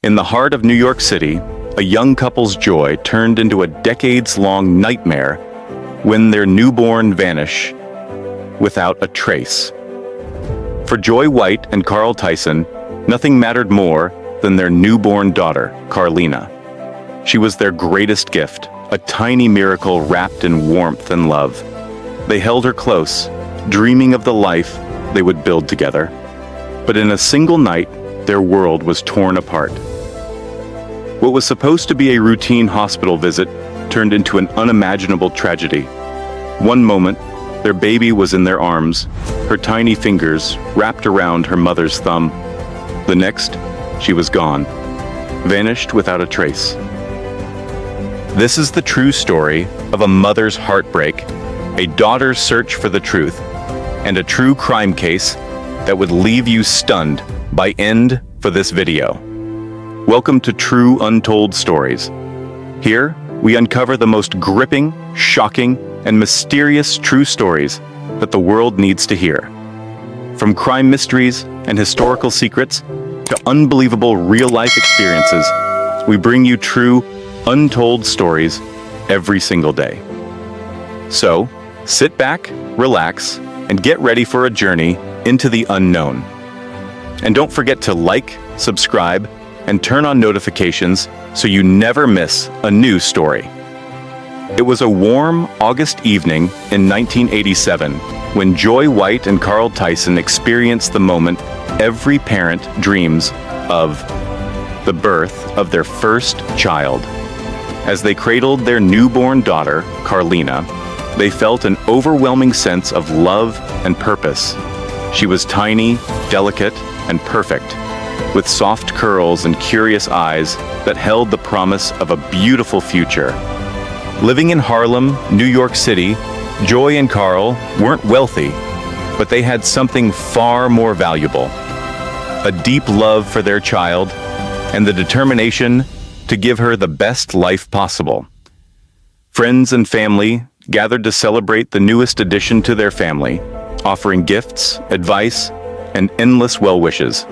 In the heart of New York City, a young couple's joy turned into a decades-long nightmare when their newborn vanished without a trace. For Joy White and Carl Tyson, nothing mattered more than their newborn daughter, Carlina. She was their greatest gift, a tiny miracle wrapped in warmth and love. They held her close, dreaming of the life they would build together. But in a single night, their world was torn apart. What was supposed to be a routine hospital visit turned into an unimaginable tragedy. One moment, their baby was in their arms, her tiny fingers wrapped around her mother's thumb. The next, she was gone, vanished without a trace. This is the true story of a mother's heartbreak, a daughter's search for the truth, and a true crime case that would leave you stunned by end for this video. Welcome to True Untold Stories. Here, we uncover the most gripping, shocking, and mysterious true stories that the world needs to hear. From crime mysteries and historical secrets to unbelievable real-life experiences, we bring you true, untold stories every single day. So, sit back, relax, and get ready for a journey into the unknown. And don't forget to like, subscribe, and turn on notifications so you never miss a new story. It was a warm August evening in 1987 when Joy White and Carl Tyson experienced the moment every parent dreams of: the birth of their first child. As they cradled their newborn daughter, Carlina, they felt an overwhelming sense of love and purpose. She was tiny, delicate, and perfect, with soft curls and curious eyes that held the promise of a beautiful future. Living in Harlem, New York City, Joy and Carl weren't wealthy, but they had something far more valuable: a deep love for their child and the determination to give her the best life possible. Friends and family gathered to celebrate the newest addition to their family, offering gifts, advice, and endless well wishes.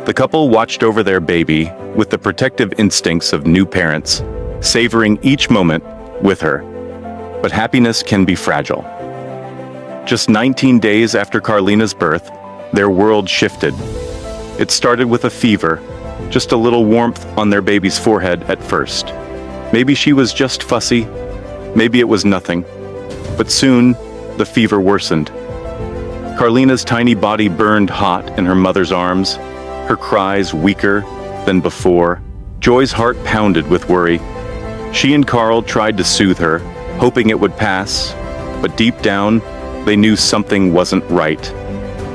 The couple watched over their baby with the protective instincts of new parents, savoring each moment with her. But happiness can be fragile. Just 19 days after Carlina's birth, their world shifted. It started with a fever, just a little warmth on their baby's forehead at first. Maybe she was just fussy, maybe it was nothing. But soon, the fever worsened. Carlina's tiny body burned hot in her mother's arms, her cries weaker than before. Joy's heart pounded with worry. She and Carl tried to soothe her, hoping it would pass, but deep down, they knew something wasn't right.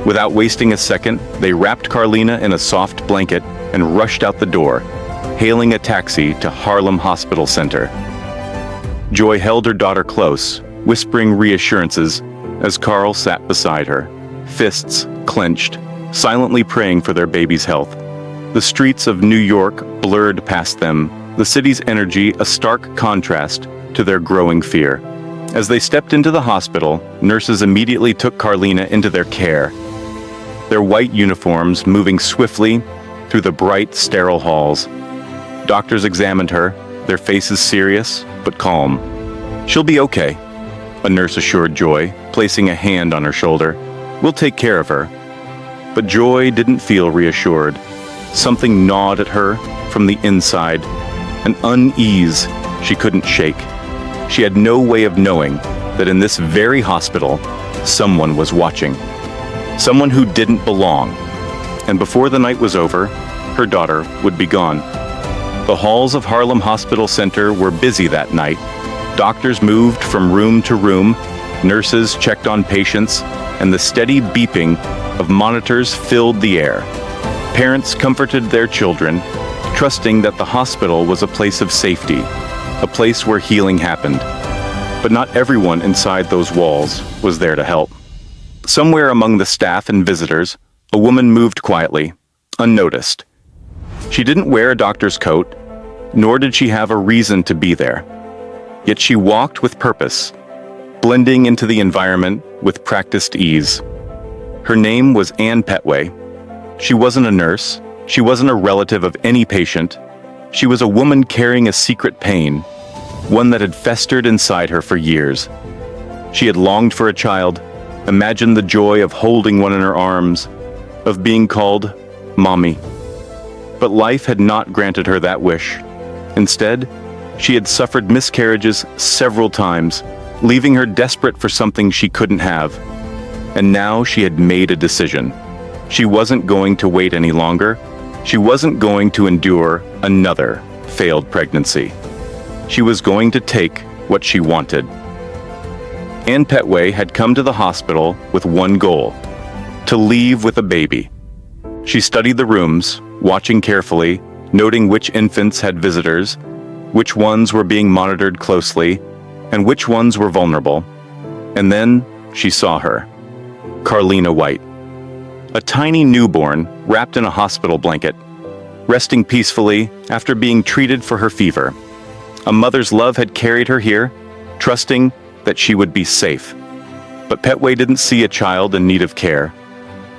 Without wasting a second, they wrapped Carlina in a soft blanket and rushed out the door, hailing a taxi to Harlem Hospital Center. Joy held her daughter close, whispering reassurances as Carl sat beside her, fists clenched, silently praying for their baby's health. The streets of New York blurred past them, the city's energy a stark contrast to their growing fear. As they stepped into the hospital, nurses immediately took Carlina into their care, their white uniforms moving swiftly through the bright, sterile halls. Doctors examined her, their faces serious but calm. "She'll be okay," a nurse assured Joy, placing a hand on her shoulder. "We'll take care of her." But Joy didn't feel reassured. Something gnawed at her from the inside, an unease she couldn't shake. She had no way of knowing that in this very hospital, someone was watching. Someone who didn't belong. And before the night was over, her daughter would be gone. The halls of Harlem Hospital Center were busy that night. Doctors moved from room to room, nurses checked on patients, and the steady beeping of monitors filled the air. Parents comforted their children, trusting that the hospital was a place of safety, a place where healing happened. But not everyone inside those walls was there to help. Somewhere among the staff and visitors, a woman moved quietly, unnoticed. She didn't wear a doctor's coat, nor did she have a reason to be there. Yet she walked with purpose, blending into the environment with practiced ease. Her name was Ann Pettway. She wasn't a nurse, She wasn't a relative of any patient. She was a woman carrying a secret pain, one that had festered inside her for years. She had longed for a child, imagined the joy of holding one in her arms, of being called Mommy. But life had not granted her that wish. Instead, she had suffered miscarriages several times, leaving her desperate for something she couldn't have. And now she had made a decision. She wasn't going to wait any longer. She wasn't going to endure another failed pregnancy. She was going to take what she wanted. Ann Pettway had come to the hospital with one goal: to leave with a baby. She studied the rooms, watching carefully, noting which infants had visitors, which ones were being monitored closely, and which ones were vulnerable. And then she saw her, Carlina White, a tiny newborn wrapped in a hospital blanket, resting peacefully after being treated for her fever. A mother's love had carried her here, trusting that she would be safe. But Pettway didn't see a child in need of care.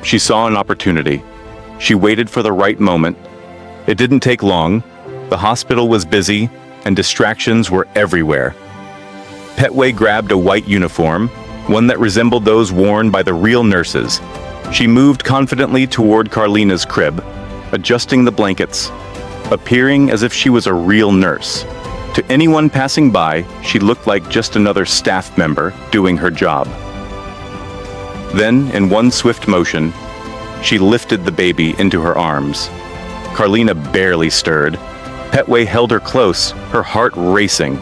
She saw an opportunity. She waited for the right moment. It didn't take long. The hospital was busy, and distractions were everywhere. Pettway grabbed a white uniform, one that resembled those worn by the real nurses. She moved confidently toward Carlina's crib, adjusting the blankets, appearing as if she was a real nurse. To anyone passing by, she looked like just another staff member doing her job. Then, in one swift motion, she lifted the baby into her arms. Carlina barely stirred. Pettway held her close, her heart racing.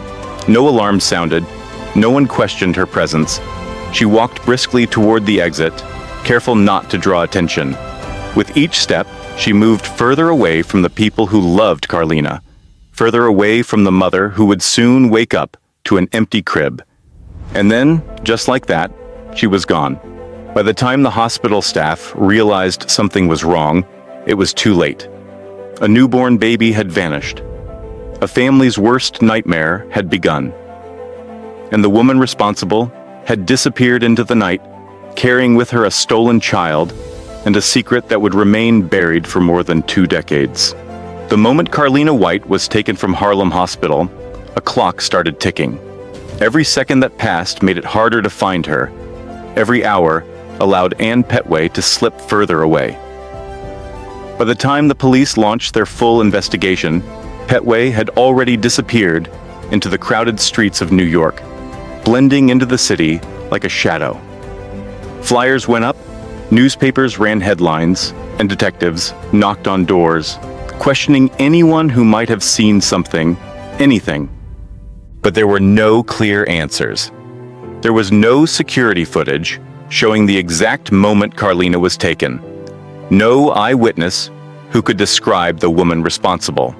No alarm sounded. No one questioned her presence. She walked briskly toward the exit, careful not to draw attention. With each step, she moved further away from the people who loved Carlina, further away from the mother who would soon wake up to an empty crib. And then, just like that, she was gone. By the time the hospital staff realized something was wrong, it was too late. A newborn baby had vanished. A family's worst nightmare had begun. And the woman responsible had disappeared into the night, carrying with her a stolen child and a secret that would remain buried for more than 2 decades. The moment Carlina White was taken from Harlem Hospital, a clock started ticking. Every second that passed made it harder to find her. Every hour allowed Ann Pettway to slip further away. By the time the police launched their full investigation, Pettway had already disappeared into the crowded streets of New York, blending into the city like a shadow. Flyers went up, newspapers ran headlines, and detectives knocked on doors, questioning anyone who might have seen something, anything. But there were no clear answers. There was no security footage showing the exact moment Carlina was taken. No eyewitness who could describe the woman responsible.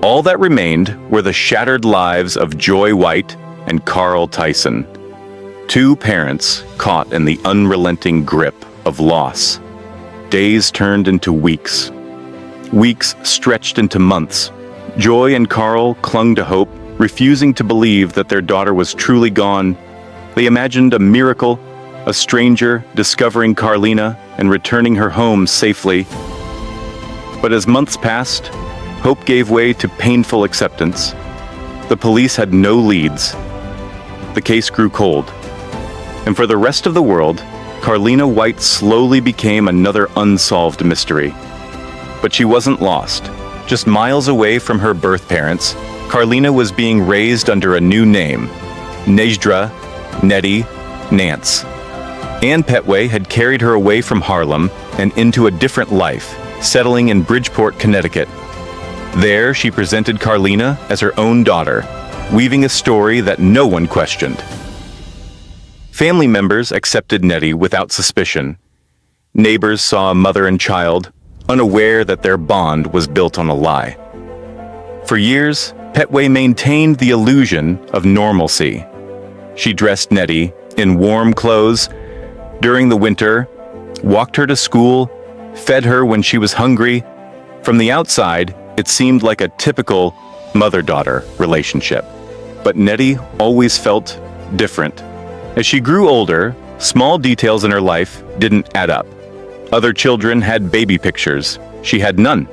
All that remained were the shattered lives of Joy White and Carl Tyson, 2 parents caught in the unrelenting grip of loss. Days turned into weeks. Weeks stretched into months. Joy and Carl clung to hope, refusing to believe that their daughter was truly gone. They imagined a miracle, a stranger discovering Carlina and returning her home safely. But as months passed, hope gave way to painful acceptance. The police had no leads. The case grew cold. And for the rest of the world, Carlina White slowly became another unsolved mystery. But she wasn't lost. Just miles away from her birth parents, Carlina was being raised under a new name: Nejdra, Nettie, Nance. Ann Pettway had carried her away from Harlem and into a different life, settling in Bridgeport, Connecticut. There, she presented Carlina as her own daughter, weaving a story that no one questioned. Family members accepted Nettie without suspicion. Neighbors saw a mother and child, unaware that their bond was built on a lie. For years, Pettway maintained the illusion of normalcy. She dressed Nettie in warm clothes during the winter, walked her to school, fed her when she was hungry. From the outside, it seemed like a typical mother-daughter relationship. But Nettie always felt different. As she grew older, small details in her life didn't add up. Other children had baby pictures, She had none.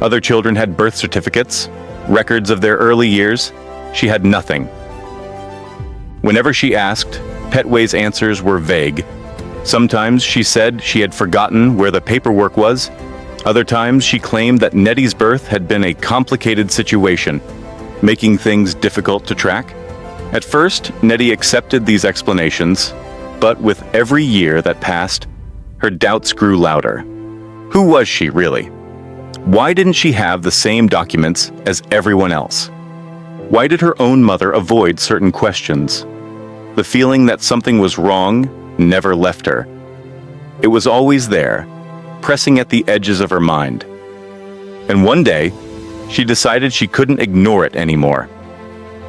Other children had birth certificates, records of their early years. She had nothing. Whenever she asked, Pettway's answers were vague. Sometimes she said she had forgotten where the paperwork was. Other times she claimed that Nettie's birth had been a complicated situation, making things difficult to track. At first, Nettie accepted these explanations, but with every year that passed, her doubts grew louder. Who was she, really? Why didn't she have the same documents as everyone else? Why did her own mother avoid certain questions? The feeling that something was wrong never left her. It was always there, pressing at the edges of her mind. And one day, she decided she couldn't ignore it anymore.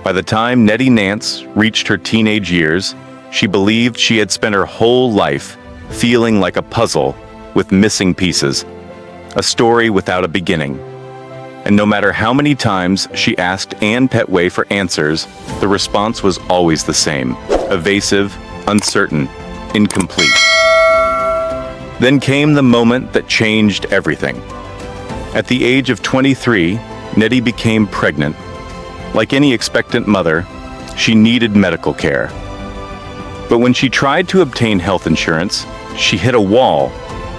By the time Nettie Nance reached her teenage years, she believed she had spent her whole life feeling like a puzzle with missing pieces, a story without a beginning. And no matter how many times she asked Ann Pettway for answers, the response was always the same: evasive, uncertain, incomplete. Then came the moment that changed everything. At the age of 23, Nettie became pregnant. Like any expectant mother, she needed medical care. But when she tried to obtain health insurance, she hit a wall.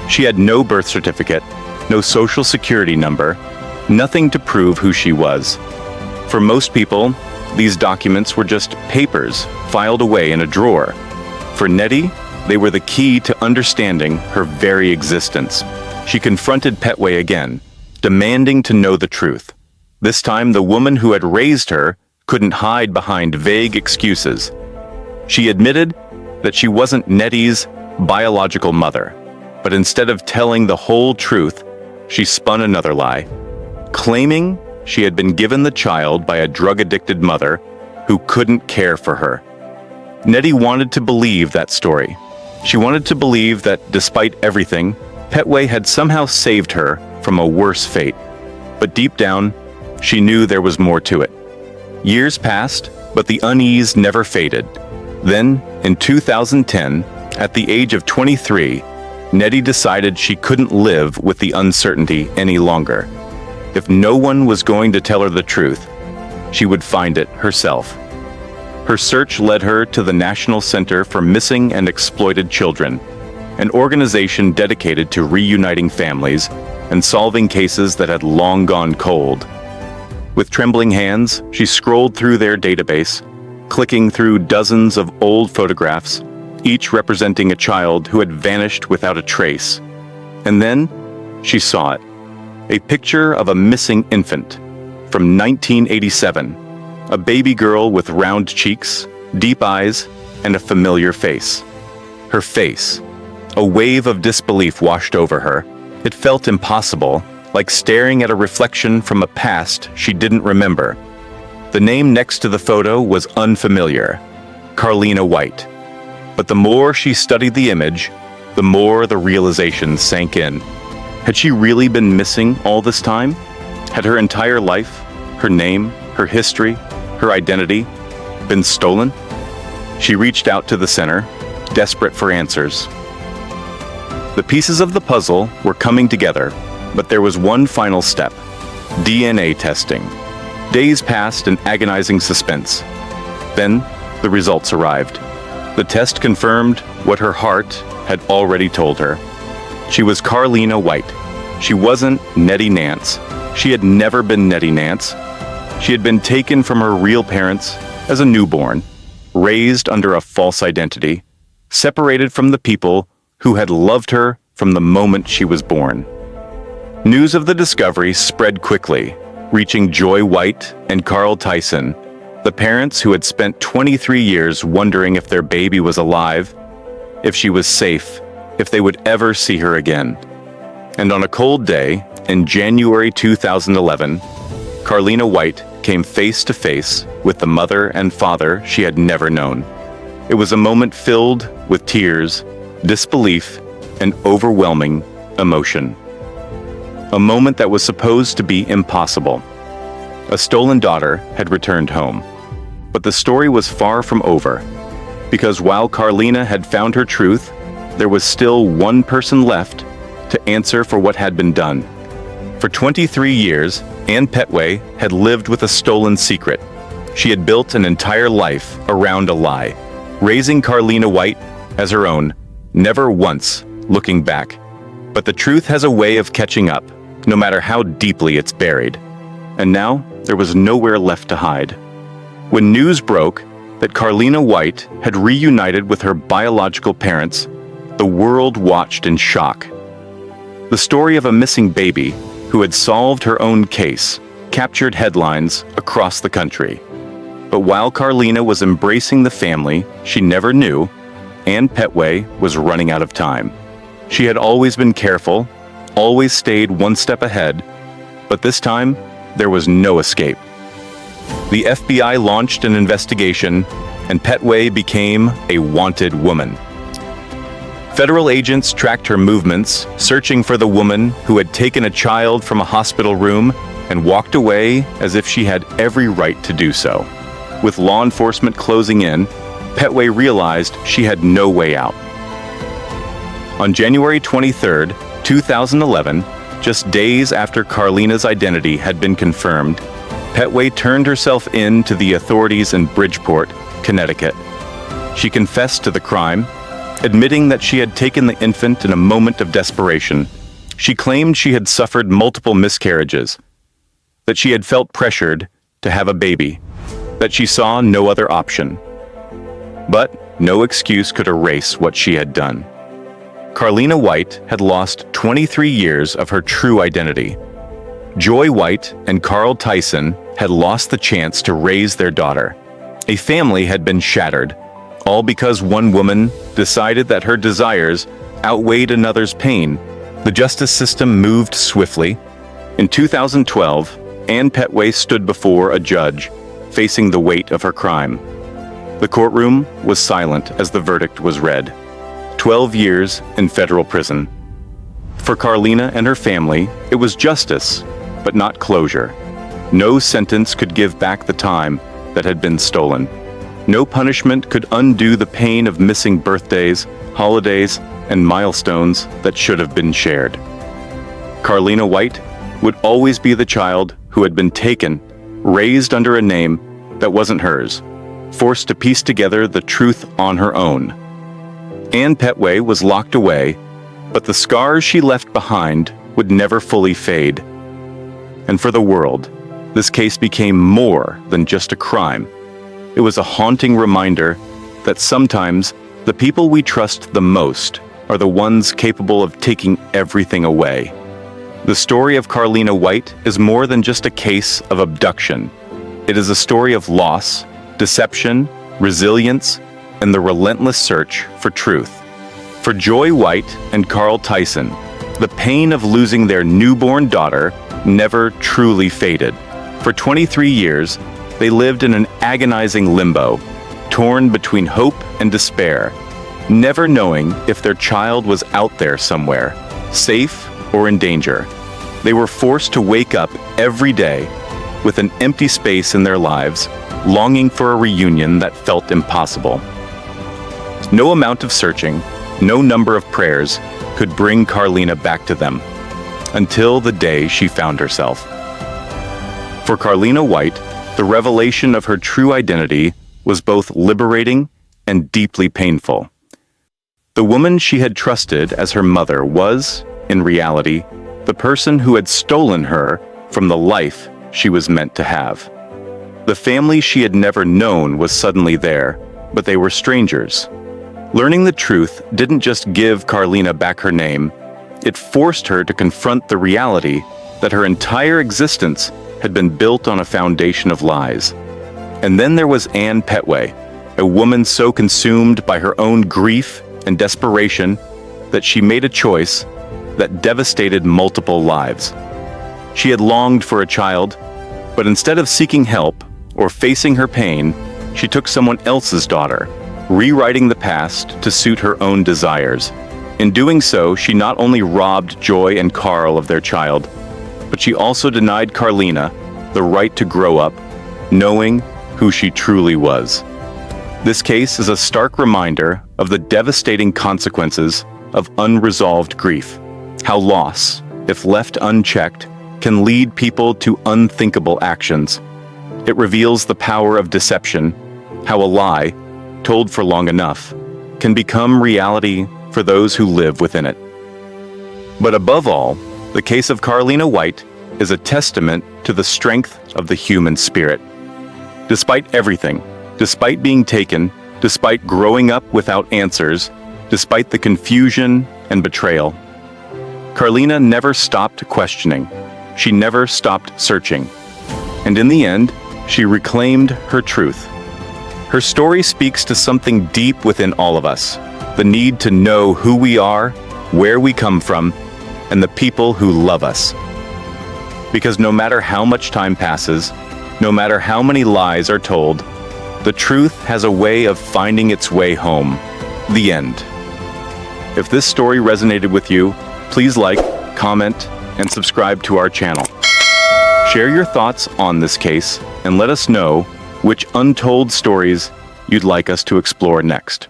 She had no birth certificate, no social security number, nothing to prove who she was. For most people, these documents were just papers filed away in a drawer. For Nettie, they were the key to understanding her very existence. She confronted Pettway again, demanding to know the truth. This time, the woman who had raised her couldn't hide behind vague excuses. She admitted that she wasn't Nettie's biological mother, but instead of telling the whole truth, she spun another lie, claiming she had been given the child by a drug-addicted mother who couldn't care for her. Nettie wanted to believe that story. She wanted to believe that despite everything, Pettway had somehow saved her from a worse fate. But deep down, she knew there was more to it. Years passed, but the unease never faded. Then, in 2010, at the age of 23, Nettie decided she couldn't live with the uncertainty any longer. If no one was going to tell her the truth, she would find it herself. Her search led her to the National Center for Missing and Exploited Children, an organization dedicated to reuniting families and solving cases that had long gone cold. With trembling hands, she scrolled through their database, clicking through dozens of old photographs, each representing a child who had vanished without a trace. And then, she saw it. A picture of a missing infant from 1987, a baby girl with round cheeks, deep eyes, and a familiar face. Her face. A wave of disbelief washed over her. It felt impossible, like staring at a reflection from a past she didn't remember. The name next to the photo was unfamiliar: Carlina White. But the more she studied the image, the more the realization sank in. Had she really been missing all this time? Had her entire life, her name, her history, her identity, been stolen? She reached out to the center, desperate for answers. The pieces of the puzzle were coming together, but there was one final step: DNA testing. Days passed in agonizing suspense. Then, the results arrived. The test confirmed what her heart had already told her. She was Carlina White. She wasn't Nettie Nance. She had never been Nettie Nance. She had been taken from her real parents as a newborn, raised under a false identity, separated from the people who had loved her from the moment she was born. News of the discovery spread quickly, reaching Joy White and Carl Tyson, the parents who had spent 23 years wondering if their baby was alive, if she was safe, if they would ever see her again. And on a cold day, in January 2011, Carlina White came face to face with the mother and father she had never known. It was a moment filled with tears, disbelief, and overwhelming emotion. A moment that was supposed to be impossible. A stolen daughter had returned home. But the story was far from over, because while Carlina had found her truth, there was still one person left to answer for what had been done. For 23 years, Ann Pettway had lived with a stolen secret. She had built an entire life around a lie, raising Carlina White as her own, never once looking back. But the truth has a way of catching up, no matter how deeply it's buried. And now, there was nowhere left to hide. When news broke that Carlina White had reunited with her biological parents, the world watched in shock. The story of a missing baby who had solved her own case captured headlines across the country. But while Carlina was embracing the family she never knew, Ann Pettway was running out of time. She had always been careful, always stayed one step ahead, but this time, there was no escape. The FBI launched an investigation, and Pettway became a wanted woman. Federal agents tracked her movements, searching for the woman who had taken a child from a hospital room and walked away as if she had every right to do so. With law enforcement closing in, Pettway realized she had no way out. On January 23, 2011, just days after Carlina's identity had been confirmed, Pettway turned herself in to the authorities in Bridgeport, Connecticut. She confessed to the crime, admitting that she had taken the infant in a moment of desperation. She claimed she had suffered multiple miscarriages, that she had felt pressured to have a baby, that she saw no other option. But no excuse could erase what she had done. Carlina White had lost 23 years of her true identity. Joy White and Carl Tyson had lost the chance to raise their daughter. A family had been shattered, all because one woman decided that her desires outweighed another's pain. The justice system moved swiftly. In 2012, Ann Pettway stood before a judge, facing the weight of her crime. The courtroom was silent as the verdict was read. 12 years in federal prison. For Carlina and her family, it was justice, but not closure. No sentence could give back the time that had been stolen. No punishment could undo the pain of missing birthdays, holidays, and milestones that should have been shared. Carlina White would always be the child who had been taken, raised under a name that wasn't hers, forced to piece together the truth on her own. Ann Pettway was locked away, but the scars she left behind would never fully fade. And for the world, this case became more than just a crime. It was a haunting reminder that sometimes the people we trust the most are the ones capable of taking everything away. The story of Carlina White is more than just a case of abduction. It is a story of loss, deception, resilience, and the relentless search for truth. For Joy White and Carl Tyson, the pain of losing their newborn daughter never truly faded. For 23 years, they lived in an agonizing limbo, torn between hope and despair, never knowing if their child was out there somewhere, safe or in danger. They were forced to wake up every day with an empty space in their lives, longing for a reunion that felt impossible. No amount of searching, no number of prayers could bring Carlina back to them, until the day she found herself. For Carlina White, the revelation of her true identity was both liberating and deeply painful. The woman she had trusted as her mother was, in reality, the person who had stolen her from the life she was meant to have. The family she had never known was suddenly there, but they were strangers. Learning the truth didn't just give Carlina back her name, it forced her to confront the reality that her entire existence had been built on a foundation of lies. And then there was Ann Pettway, a woman so consumed by her own grief and desperation that she made a choice that devastated multiple lives. She had longed for a child, but instead of seeking help or facing her pain, she took someone else's daughter, rewriting the past to suit her own desires. In doing so, she not only robbed Joy and Carl of their child, but she also denied Carlina the right to grow up, knowing who she truly was. This case is a stark reminder of the devastating consequences of unresolved grief, how loss, if left unchecked, can lead people to unthinkable actions. It reveals the power of deception, how a lie, told for long enough, can become reality for those who live within it. But above all, the case of Carlina White is a testament to the strength of the human spirit. Despite everything, despite being taken, despite growing up without answers, despite the confusion and betrayal, Carlina never stopped questioning. She never stopped searching. And in the end, she reclaimed her truth. Her story speaks to something deep within all of us, the need to know who we are, where we come from, and the people who love us. Because no matter how much time passes, no matter how many lies are told, the truth has a way of finding its way home. The end. If this story resonated with you, please like, comment, and subscribe to our channel. Share your thoughts on this case and let us know which untold stories you'd like us to explore next.